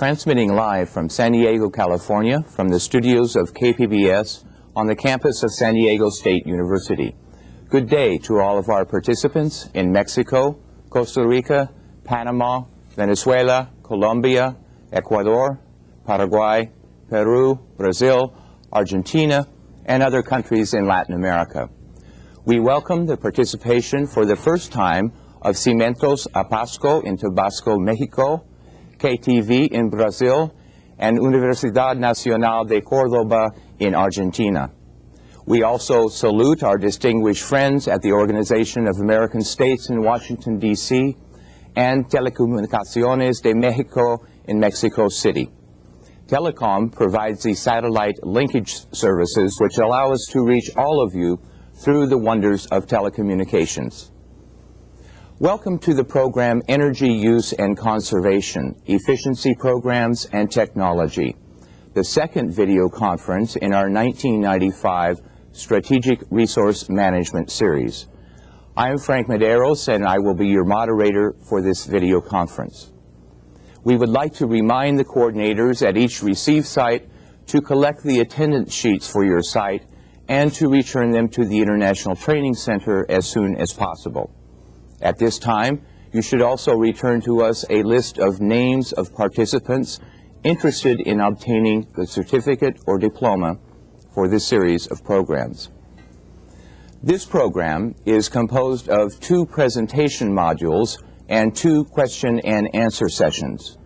transmitting live from San Diego, California, from the studios of KPBS on the campus of San Diego State University. Good day to all of our participants in Mexico, Costa Rica, Panama, Venezuela, Colombia, Ecuador, Paraguay, Peru, Brazil, Argentina, and other countries in Latin America. We welcome the participation for the first time of Cimentos Apasco in Tabasco, Mexico, KTV in Brazil, and Universidad Nacional de Córdoba in Argentina. We also salute our distinguished friends at the Organization of American States in Washington, D.C., and Telecomunicaciones de Mexico in Mexico City. Telecom provides the satellite linkage services which allow us to reach all of you through the wonders of telecommunications. Welcome to the program Energy Use and Conservation, Efficiency Programs and Technology, the second video conference in our 1995 Strategic Resource Management series. I am Frank Medeiros, and I will be your moderator for this video conference. We would like to remind the coordinators at each receive site to collect the attendance sheets for your site and to return them to the International Training Center as soon as possible. At this time, you should also return to us a list of names of participants interested in obtaining the certificate or diploma for this series of programs. This program is composed of 2 presentation modules and 2 question and answer sessions.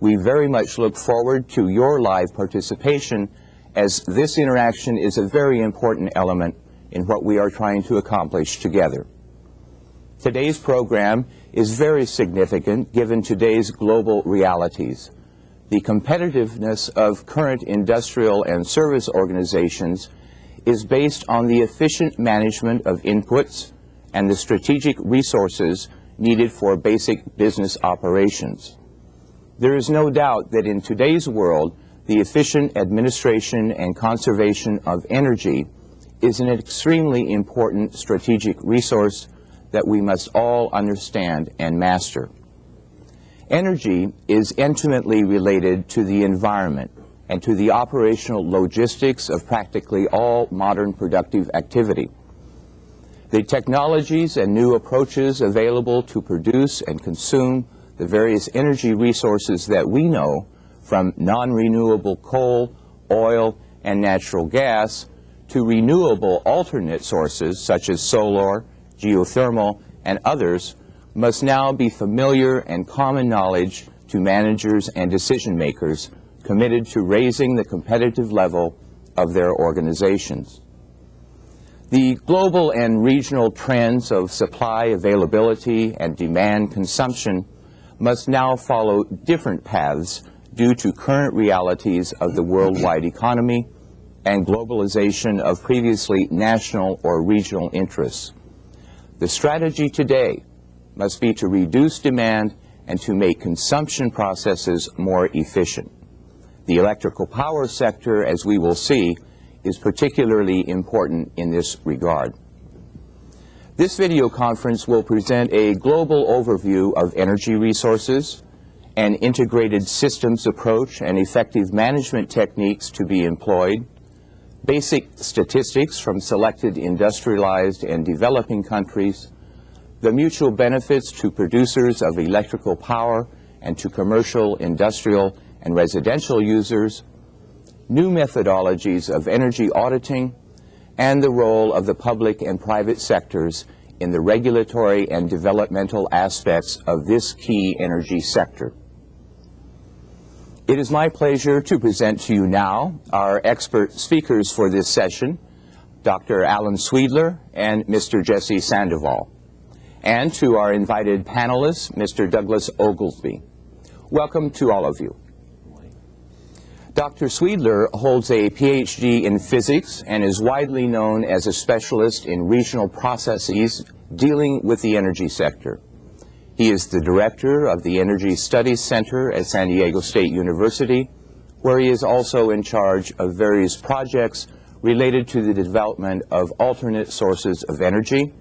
We very much look forward to your live participation, as this interaction is a very important element in what we are trying to accomplish together. Today's program is very significant given today's global realities. The competitiveness of current industrial and service organizations is based on the efficient management of inputs and the strategic resources needed for basic business operations. There is no doubt that in today's world, the efficient administration and conservation of energy is an extremely important strategic resource that we must all understand and master. Energy is intimately related to the environment and to the operational logistics of practically all modern productive activity. The technologies and new approaches available to produce and consume the various energy resources that we know, from non-renewable coal, oil, and natural gas to renewable alternate sources such as solar, geothermal, and others, must now be familiar and common knowledge to managers and decision makers committed to raising the competitive level of their organizations. The global and regional trends of supply availability and demand consumption must now follow different paths due to current realities of the worldwide economy and globalization of previously national or regional interests. The strategy today must be to reduce demand and to make consumption processes more efficient. The electrical power sector, as we will see, is particularly important in this regard. This video conference will present a global overview of energy resources, an integrated systems approach and effective management techniques to be employed, basic statistics from selected industrialized and developing countries, the mutual benefits to producers of electrical power and to commercial, industrial, and residential users, new methodologies of energy auditing, and the role of the public and private sectors in the regulatory and developmental aspects of this key energy sector. It is my pleasure to present to you now our expert speakers for this session, Dr. Alan Sweedler and Mr. Jesse Sandoval, and to our invited panelists, Mr. Douglas Oglesby. Welcome to all of you. Dr. Sweedler holds a Ph.D. in physics and is widely known as a specialist in regional processes dealing with the energy sector. He is the director of the Energy Studies Center at San Diego State University, where he is also in charge of various projects related to the development of alternate sources of energy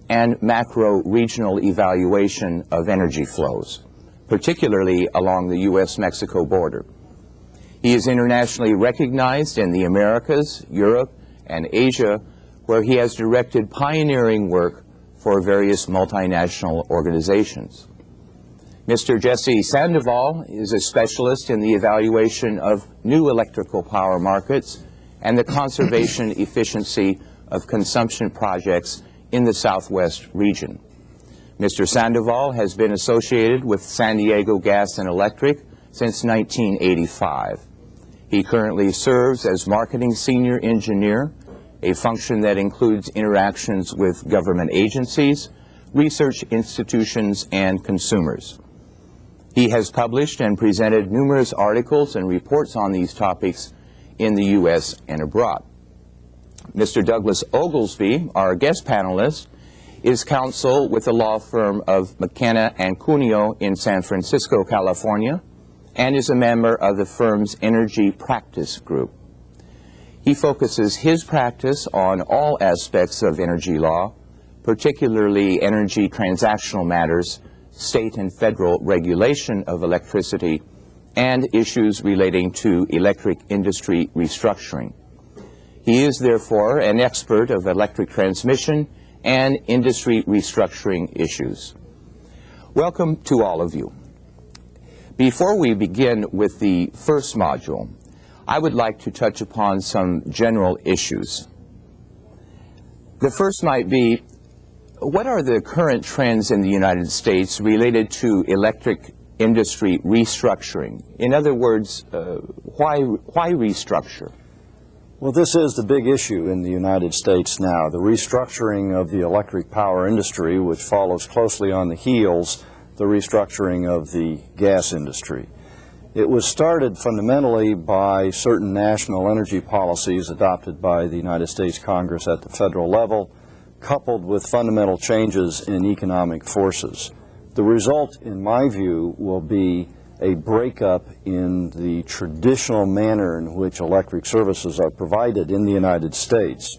and macro-regional evaluation of energy flows, particularly along the U.S.-Mexico border. He is internationally recognized in the Americas, Europe, and Asia, where he has directed pioneering work for various multinational organizations. Mr. Jesse Sandoval is a specialist in the evaluation of new electrical power markets and the conservation efficiency of consumption projects in the Southwest region. Mr. Sandoval has been associated with San Diego Gas and Electric since 1985. He currently serves as Marketing Senior Engineer, a function that includes interactions with government agencies, research institutions, and consumers. He has published and presented numerous articles and reports on these topics in the U.S. and abroad. Mr. Douglas Oglesby, our guest panelist, is counsel with the law firm of McKenna and Cuneo in San Francisco, California, and is a member of the firm's Energy Practice Group. He focuses his practice on all aspects of energy law, particularly energy transactional matters, state and federal regulation of electricity, and issues relating to electric industry restructuring. He is therefore an expert of electric transmission and industry restructuring issues. Welcome to all of you. Before we begin with the first module, I would like to touch upon some general issues. The first might be, what are the current trends in the United States related to electric industry restructuring? In other words, why restructure? Well, this is the big issue in the United States now, the restructuring of the electric power industry, which follows closely on the heels the restructuring of the gas industry. It was started fundamentally by certain national energy policies adopted by the United States Congress at the federal level, coupled with fundamental changes in economic forces. The result, in my view, will be a breakup in the traditional manner in which electric services are provided in the United States.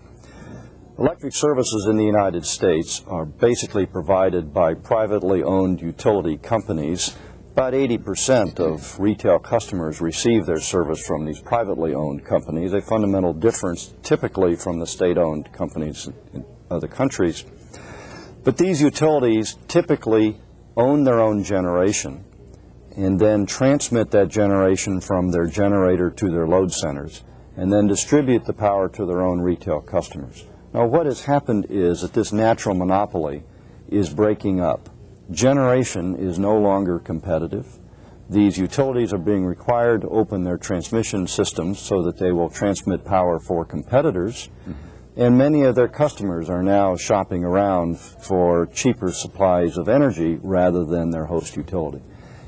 Electric services in the United States are basically provided by privately owned utility companies. About 80% of retail customers receive their service from these privately owned companies, a fundamental difference typically from the state-owned companies in other countries. But these utilities typically own their own generation and then transmit that generation from their generator to their load centers and then distribute the power to their own retail customers. Now, what has happened is that this natural monopoly is breaking up. Generation is no longer competitive. These utilities are being required to open their transmission systems so that they will transmit power for competitors, and many of their customers are now shopping around for cheaper supplies of energy rather than their host utility.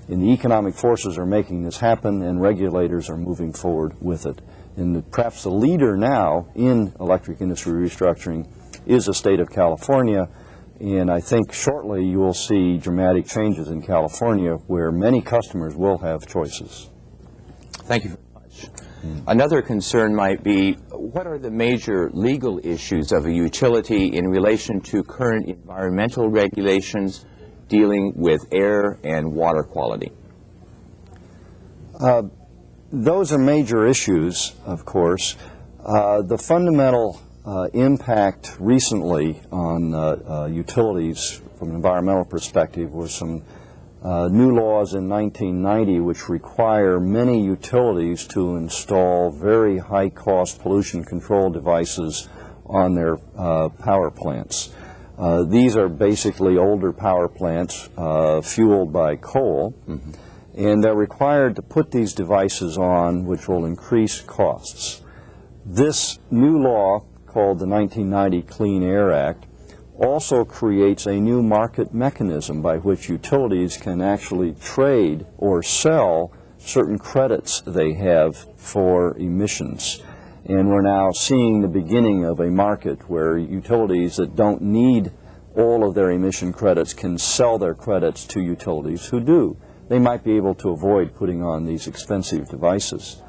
And the economic forces are making this happen, and regulators are moving forward with it. And perhaps the leader now in electric industry restructuring is the state of California, and I think shortly you will see dramatic changes in California where many customers will have choices. Thank you very much. Another concern might be, what are the major legal issues of a utility in relation to current environmental regulations dealing with air and water quality? Those are major issues, of course. The fundamental impact recently on utilities from an environmental perspective was some new laws in 1990 which require many utilities to install very high-cost pollution control devices on their power plants. These are basically older power plants fueled by coal, and they're required to put these devices on, which will increase costs. This new law, called the 1990 Clean Air Act, also creates a new market mechanism by which utilities can actually trade or sell certain credits they have for emissions. And we're now seeing the beginning of a market where utilities that don't need all of their emission credits can sell their credits to utilities who do. They might be able to avoid putting on these expensive devices.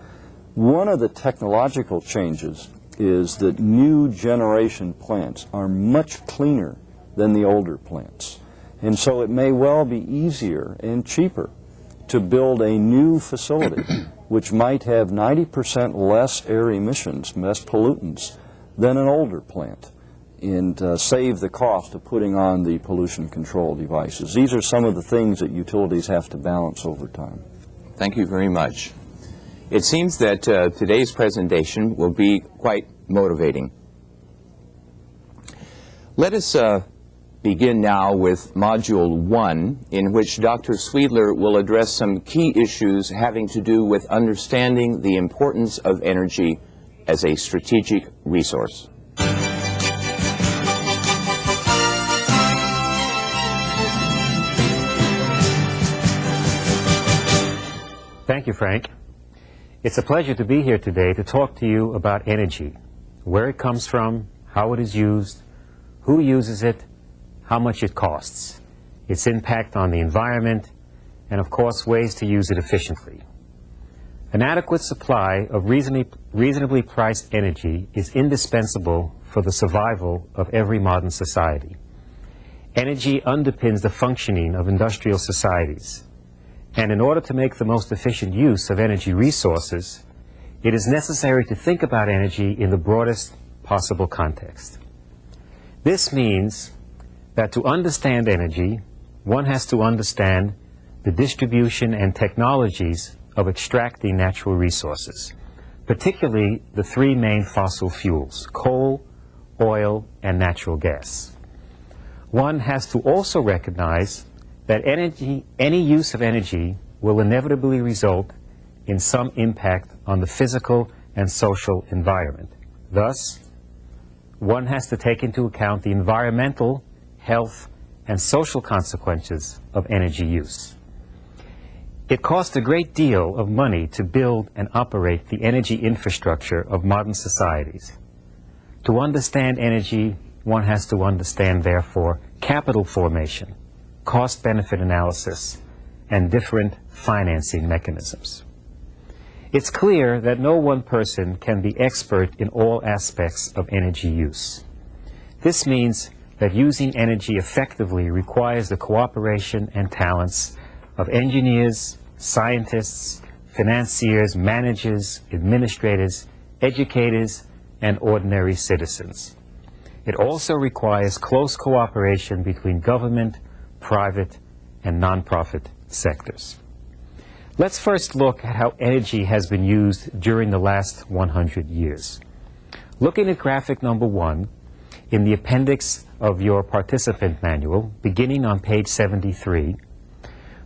One of the technological changes is that new generation plants are much cleaner than the older plants. And so it may well be easier and cheaper to build a new facility which might have 90% less air emissions, less pollutants, than an older plant, and save the cost of putting on the pollution control devices. These are some of the things that utilities have to balance over time. Thank you very much. It seems that today's presentation will be quite motivating. Let us begin now with Module 1, in which Dr. Sweedler will address some key issues having to do with understanding the importance of energy as a strategic resource. Thank you, Frank. It's a pleasure to be here today to talk to you about energy, where it comes from, how it is used, who uses it, how much it costs, its impact on the environment, and of course ways to use it efficiently. An adequate supply of reasonably priced energy is indispensable for the survival of every modern society. Energy underpins the functioning of industrial societies. And in order to make the most efficient use of energy resources, it is necessary to think about energy in the broadest possible context. This means that to understand energy, one has to understand the distribution and technologies of extracting natural resources, particularly the three main fossil fuels: coal, oil, and natural gas. One has to also recognize that any use of energy will inevitably result in some impact on the physical and social environment. Thus, one has to take into account the environmental, health, and social consequences of energy use. It costs a great deal of money to build and operate the energy infrastructure of modern societies. To understand energy, one has to understand, therefore, capital formation, cost-benefit analysis, and different financing mechanisms. It's clear that no one person can be expert in all aspects of energy use. This means that using energy effectively requires the cooperation and talents of engineers, scientists, financiers, managers, administrators, educators, and ordinary citizens. It also requires close cooperation between government, private, and nonprofit sectors. Let's first look at how energy has been used during the last 100 years. Looking at graphic number 1 in the appendix of your participant manual, beginning on page 73,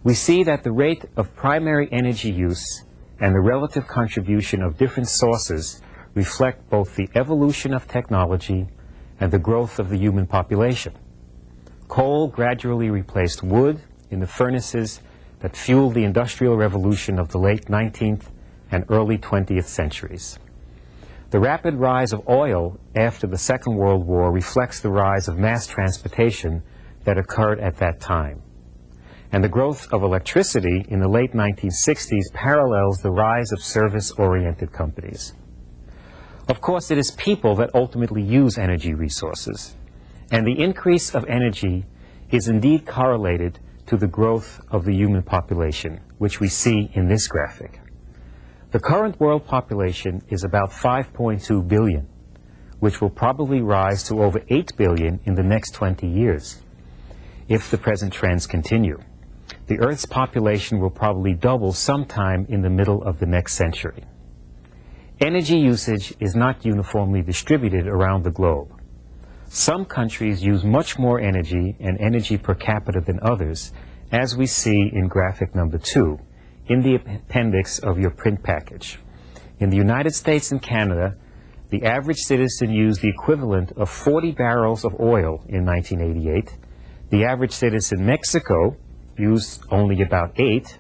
we see that the rate of primary energy use and the relative contribution of different sources reflect both the evolution of technology and the growth of the human population. Coal gradually replaced wood in the furnaces that fueled the Industrial Revolution of the late 19th and early 20th centuries. The rapid rise of oil after the Second World War reflects the rise of mass transportation that occurred at that time. And the growth of electricity in the late 1960s parallels the rise of service-oriented companies. Of course, it is people that ultimately use energy resources, and the increase of energy is indeed correlated to the growth of the human population, which we see in this graphic. The current world population is about 5.2 billion, which will probably rise to over 8 billion in the next 20 years, if the present trends continue. The Earth's population will probably double sometime in the middle of the next century. Energy usage is not uniformly distributed around the globe. Some countries use much more energy and energy per capita than others, as we see in graphic number 2 in the appendix of your print package. In the United States and Canada, the average citizen used the equivalent of 40 barrels of oil in 1988. The average citizen in Mexico used only about 8,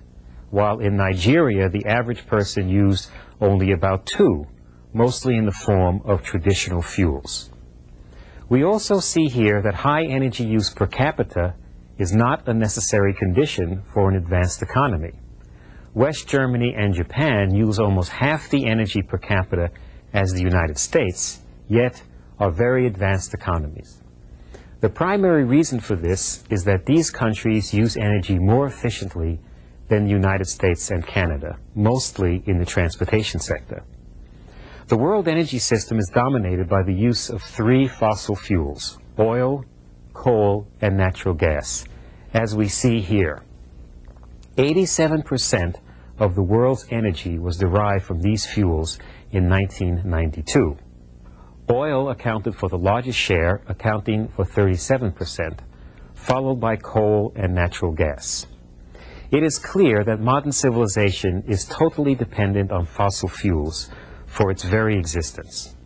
while in Nigeria the average person used only about 2, mostly in the form of traditional fuels. We also see here that high energy use per capita is not a necessary condition for an advanced economy. West Germany and Japan use almost half the energy per capita as the United States, yet are very advanced economies. The primary reason for this is that these countries use energy more efficiently than the United States and Canada, mostly in the transportation sector. The world energy system is dominated by the use of three fossil fuels: oil, coal, and natural gas, as we see here. 87% of the world's energy was derived from these fuels in 1992. Oil accounted for the largest share, accounting for 37%, followed by coal and natural gas. It is clear that modern civilization is totally dependent on fossil fuels for its very existence.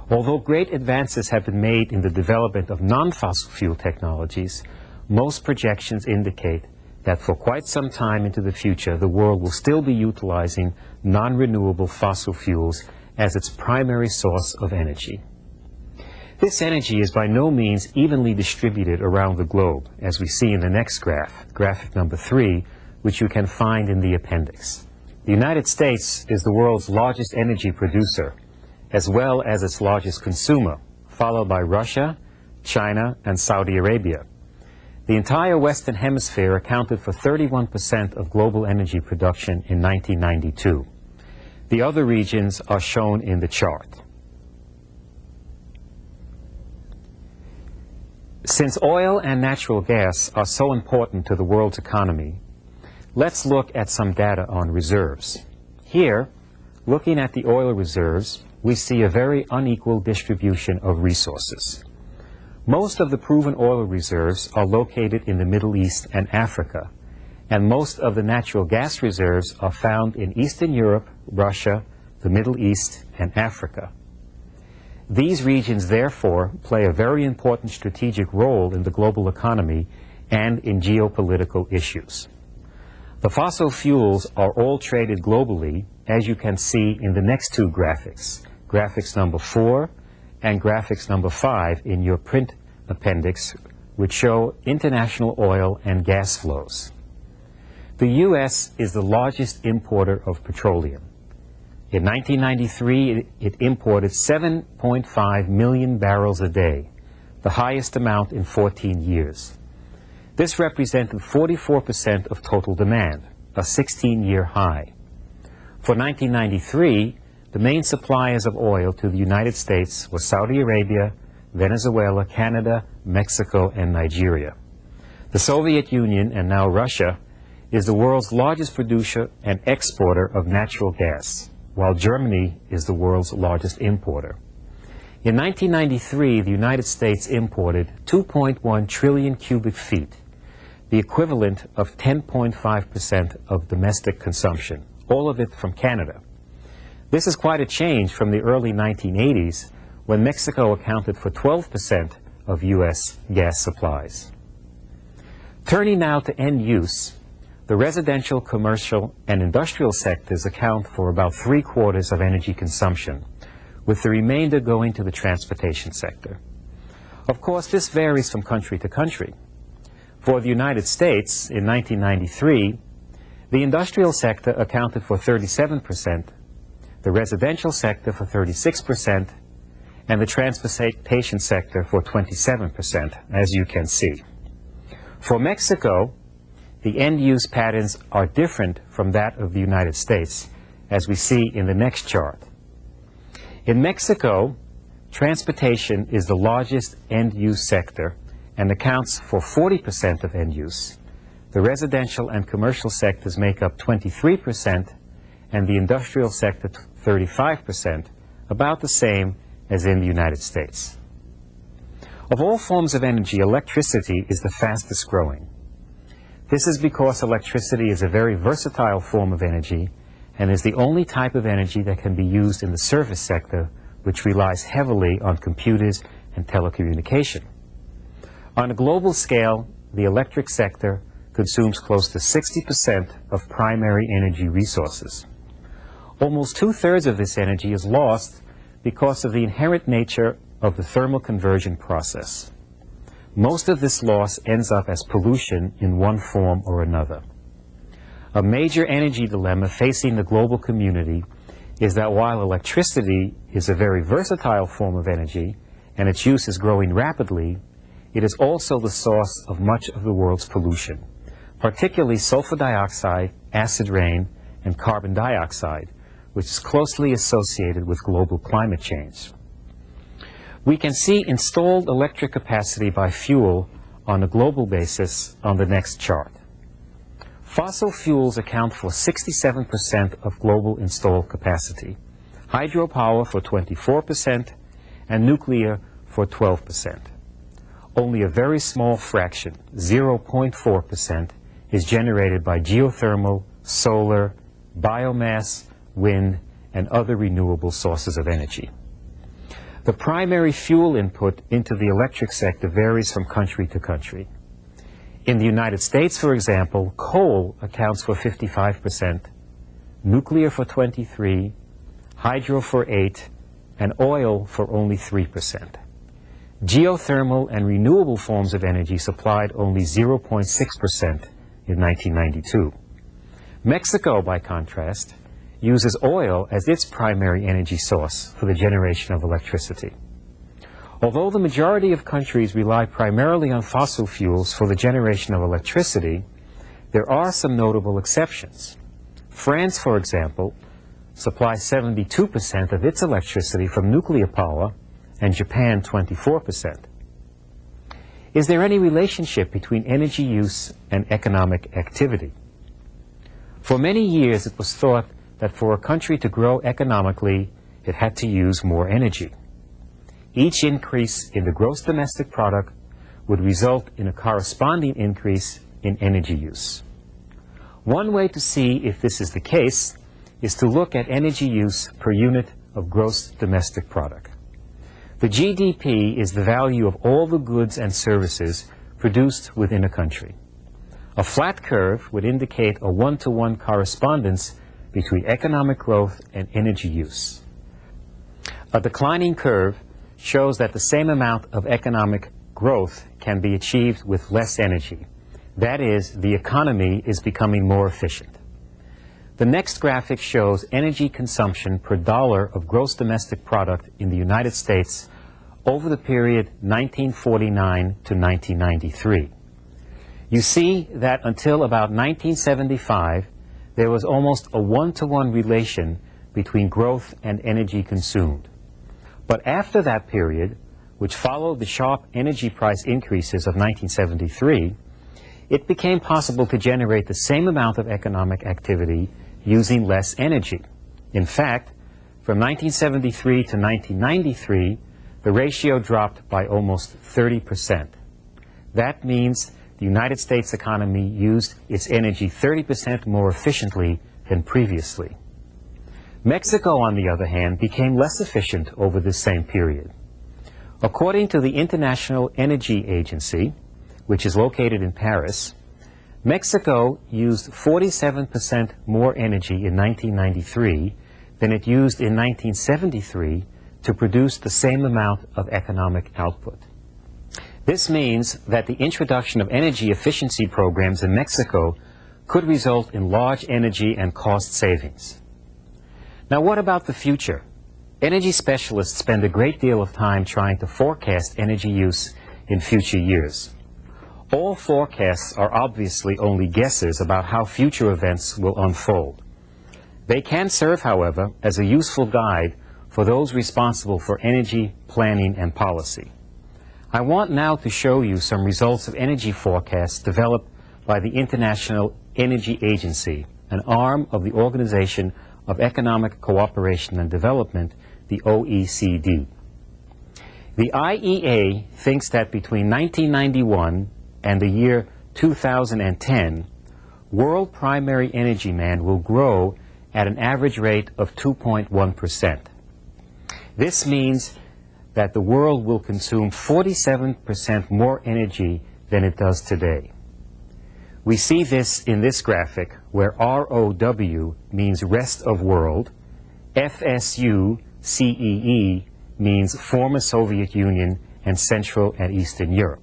Although great advances have been made in the development of non-fossil fuel technologies, most projections indicate that for quite some time into the future, the world will still be utilizing non-renewable fossil fuels as its primary source of energy. This energy is by no means evenly distributed around the globe, as we see in the next graph, graphic number 3, which you can find in the appendix. The United States is the world's largest energy producer, as well as its largest consumer, followed by Russia, China, and Saudi Arabia. The entire Western Hemisphere accounted for 31% of global energy production in 1992. The other regions are shown in the chart. Since oil and natural gas are so important to the world's economy, let's look at some data on reserves. Here, looking at the oil reserves, we see a very unequal distribution of resources. Most of the proven oil reserves are located in the Middle East and Africa, and most of the natural gas reserves are found in Eastern Europe, Russia, the Middle East, and Africa. These regions, therefore, play a very important strategic role in the global economy and in geopolitical issues. The fossil fuels are all traded globally, as you can see in the next two graphics, graphics number 4 and graphics number 5 in your print appendix, which show international oil and gas flows. The U.S. is the largest importer of petroleum. In 1993, it imported 7.5 million barrels a day, the highest amount in 14 years. This represented 44% of total demand, a 16-year high. For 1993, the main suppliers of oil to the United States were Saudi Arabia, Venezuela, Canada, Mexico, and Nigeria. The Soviet Union, and now Russia, is the world's largest producer and exporter of natural gas, while Germany is the world's largest importer. In 1993, the United States imported 2.1 trillion cubic feet, the equivalent of 10.5% of domestic consumption, all of it from Canada. This is quite a change from the early 1980s, when Mexico accounted for 12% of U.S. gas supplies. Turning now to end use, the residential, commercial, and industrial sectors account for about 3/4 of energy consumption, with the remainder going to the transportation sector. Of course, this varies from country to country. For the United States, in 1993, the industrial sector accounted for 37%, the residential sector for 36%, and the transportation sector for 27%, as you can see. For Mexico, the end-use patterns are different from that of the United States, as we see in the next chart. In Mexico, transportation is the largest end-use sector and accounts for 40% of end-use. The residential and commercial sectors make up 23%, and the industrial sector 35%, about the same as in the United States. Of all forms of energy, electricity is the fastest growing. This is because electricity is a very versatile form of energy and is the only type of energy that can be used in the service sector, which relies heavily on computers and telecommunication. On a global scale, the electric sector consumes close to 60% of primary energy resources. Almost 2/3 of this energy is lost because of the inherent nature of the thermal conversion process. Most of this loss ends up as pollution in one form or another. A major energy dilemma facing the global community is that while electricity is a very versatile form of energy and its use is growing rapidly, it is also the source of much of the world's pollution, particularly sulfur dioxide acid rain, and carbon dioxide, which is closely associated with global climate change. We can see installed electric capacity by fuel on a global basis on the next chart. Fossil fuels account for 67% of global installed capacity, hydropower for 24%, and nuclear for 12%. Only a very small fraction, 0.4%, is generated by geothermal, solar, biomass, wind, and other renewable sources of energy. The primary fuel input into the electric sector varies from country to country. In the United States, for example, coal accounts for 55%, nuclear for 23%, hydro for 8%, and oil for only 3%. Geothermal and renewable forms of energy supplied only 0.6% in 1992. Mexico, by contrast, uses oil as its primary energy source for the generation of electricity. Although the majority of countries rely primarily on fossil fuels for the generation of electricity, there are some notable exceptions. France, for example, supplies 72% of its electricity from nuclear power, and Japan 24%. Is there any relationship between energy use and economic activity? For many years it was thought that for a country to grow economically, it had to use more energy. Each increase in the gross domestic product would result in a corresponding increase in energy use. One way to see if this is the case is to look at energy use per unit of gross domestic product. The GDP is the value of all the goods and services produced within a country. A flat curve would indicate a one-to-one correspondence between economic growth and energy use. A declining curve shows that the same amount of economic growth can be achieved with less energy. That is, the economy is becoming more efficient. The next graphic shows energy consumption per dollar of gross domestic product in the United States over the period 1949 to 1993. You see that until about 1975, there was almost a one-to-one relation between growth and energy consumed. But after that period, which followed the sharp energy price increases of 1973, it became possible to generate the same amount of economic activity using less energy. In fact, from 1973 to 1993, the ratio dropped by almost 30%. That means the United States economy used its energy 30% more efficiently than previously. Mexico, on the other hand, became less efficient over this same period. According to the International Energy Agency, which is located in Paris, Mexico used 47% more energy in 1993 than it used in 1973 to produce the same amount of economic output. This means that the introduction of energy efficiency programs in Mexico could result in large energy and cost savings. Now, what about the future? Energy specialists spend a great deal of time trying to forecast energy use in future years. All forecasts are obviously only guesses about how future events will unfold. They can serve, however, as a useful guide for those responsible for energy planning and policy. I want now to show you some results of energy forecasts developed by the International Energy Agency, an arm of the Organization of Economic Cooperation and Development, the OECD. The IEA thinks that between 1991 and the year 2010, world primary energy demand will grow at an average rate of 2.1%. This means that the world will consume 47% more energy than it does today. We see this in this graphic, where ROW means rest of world, FSU, CEE means former Soviet Union and Central and Eastern Europe.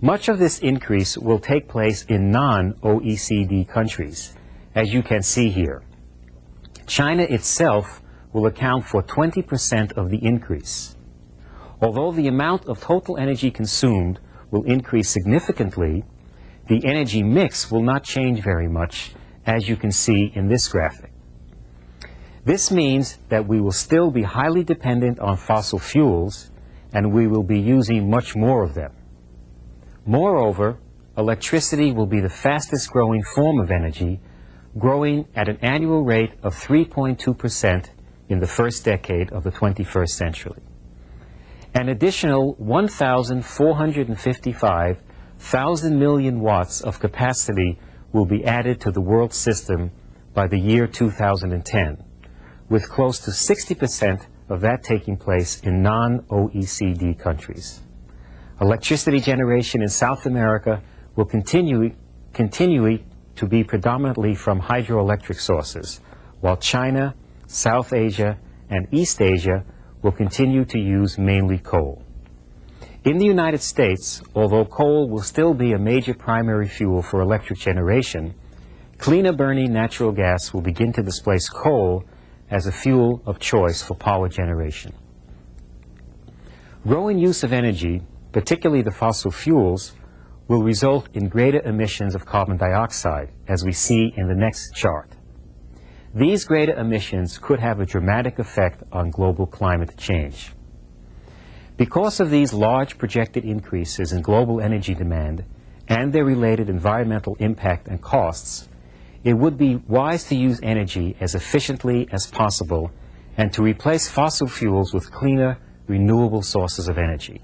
Much of this increase will take place in non-OECD countries, as you can see here. China itself will account for 20% of the increase. Although the amount of total energy consumed will increase significantly, the energy mix will not change very much, as you can see in this graphic. This means that we will still be highly dependent on fossil fuels, and we will be using much more of them. Moreover, electricity will be the fastest growing form of energy, growing at an annual rate of 3.2% in the first decade of the 21st century. An additional 1,455,000 million watts of capacity will be added to the world system by the year 2010, with close to 60% of that taking place in non-OECD countries. Electricity generation in South America will continue to be predominantly from hydroelectric sources, while China, South Asia, and East Asia will continue to use mainly coal. In the United States, although coal will still be a major primary fuel for electric generation, cleaner burning natural gas will begin to displace coal as a fuel of choice for power generation. Growing use of energy, particularly the fossil fuels, will result in greater emissions of carbon dioxide, as we see in the next chart. These greater emissions could have a dramatic effect on global climate change. Because of these large projected increases in global energy demand and their related environmental impact and costs, it would be wise to use energy as efficiently as possible and to replace fossil fuels with cleaner, renewable sources of energy.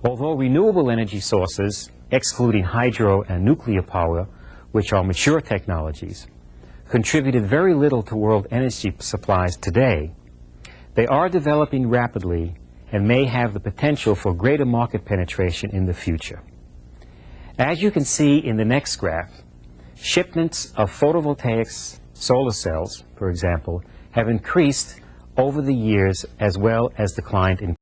Although renewable energy sources, excluding hydro and nuclear power, which are mature technologies, contributed very little to world energy supplies today, they are developing rapidly and may have the potential for greater market penetration in the future. As you can see in the next graph, shipments of photovoltaics, solar cells, for example, have increased over the years as well as declined in